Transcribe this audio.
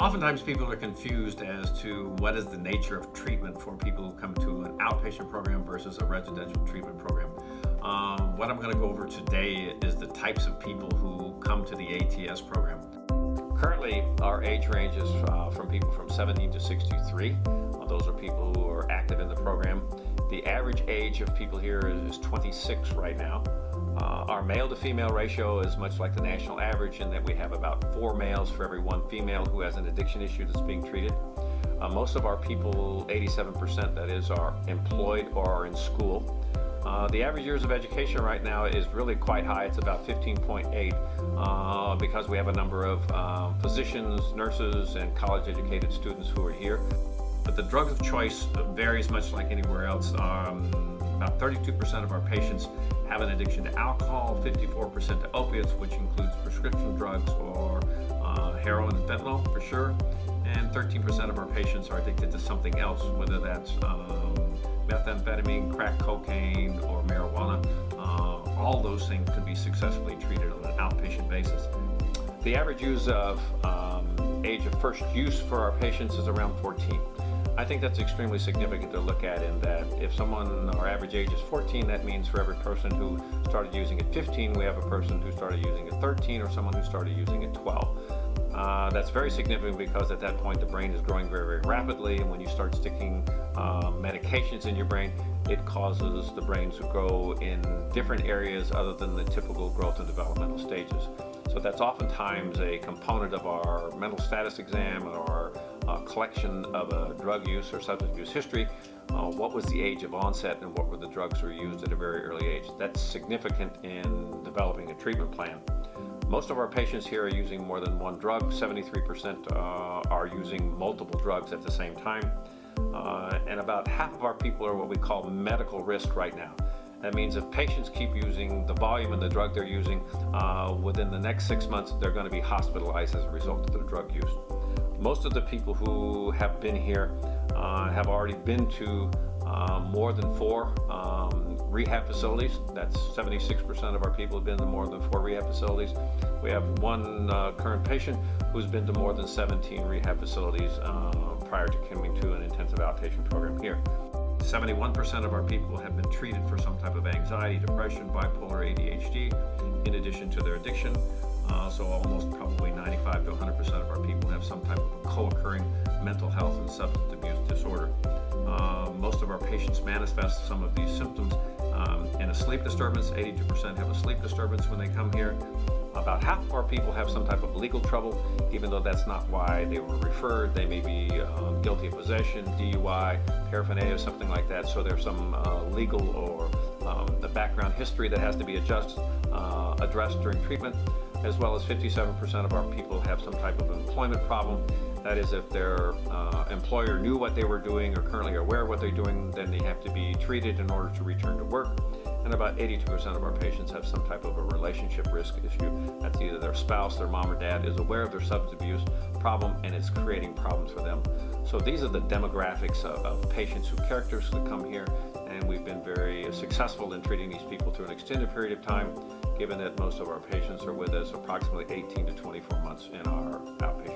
Oftentimes people are confused as to what is the nature of treatment for people who come to an outpatient program versus a residential treatment program. What I'm going to go over today is the types of people who come to the ATS program. Currently, our age range is from people from 17 to 63. Those are people who are active in the program. The average age of people here is 26 right now. Our male to female ratio is much like the national average in that we have about 4 males for every 1 female who has an addiction issue that's being treated. Most of our people, 87% that is, are employed or are in school. The average years of education right now is really quite high. It's about 15.8 because we have a number of physicians, nurses, and college-educated students who are here. But the drug of choice varies much like anywhere else. About 32% of our patients have an addiction to alcohol, 54% to opiates, which includes prescription drugs or heroin and fentanyl for sure, and 13% of our patients are addicted to something else, whether that's methamphetamine, crack cocaine, or marijuana. All those things can be successfully treated on an outpatient basis. The average use of age of first use for our patients is around 14. I think that's extremely significant to look at in that if our average age is 14, that means for every person who started using at 15, we have a person who started using at 13 or someone who started using at 12. That's very significant because at that point the brain is growing very, very rapidly, and when you start sticking medications in your brain, it causes the brain to grow in different areas other than the typical growth and developmental stages. So that's oftentimes a component of our mental status exam or our collection of a drug use or substance abuse history. What was the age of onset and what were the drugs that were used at a very early age? That's significant in developing a treatment plan. Most of our patients here are using more than one drug. 73% are using multiple drugs at the same time. And about half of our people are what we call medical risk right now. That means if patients keep using the volume and the drug they're using, within the next 6 months, they're going to be hospitalized as a result of their drug use. Most of the people who have been here have already been to more than 4 rehab facilities. That's 76% of our people have been to more than 4 rehab facilities. We have one current patient who's been to more than 17 rehab facilities prior to coming to an intensive outpatient program here. 71% of our people have been treated for some type of anxiety, depression, bipolar, ADHD, in addition to their addiction. So almost probably 95 to 100% of our people have some type of a co-occurring mental health and substance abuse disorder. Most of our patients manifest some of these symptoms in a sleep disturbance. 82% have a sleep disturbance when they come here. About half of our people have some type of legal trouble, even though that's not why they were referred. They may be guilty of possession, DUI, paraphernalia, something like that. So there's some legal or the background history that has to be addressed during treatment, as well as 57% of our people have some type of employment problem. That is, if their employer knew what they were doing or currently aware of what they're doing, then they have to be treated in order to return to work. And about 82% of our patients have some type of a relationship risk issue. That's either their spouse, their mom or dad is aware of their substance abuse problem and it's creating problems for them. So these are the demographics of patients who characteristically come here, and we've been very successful in treating these people through an extended period of time, given that most of our patients are with us approximately 18 to 24 months in our outpatient.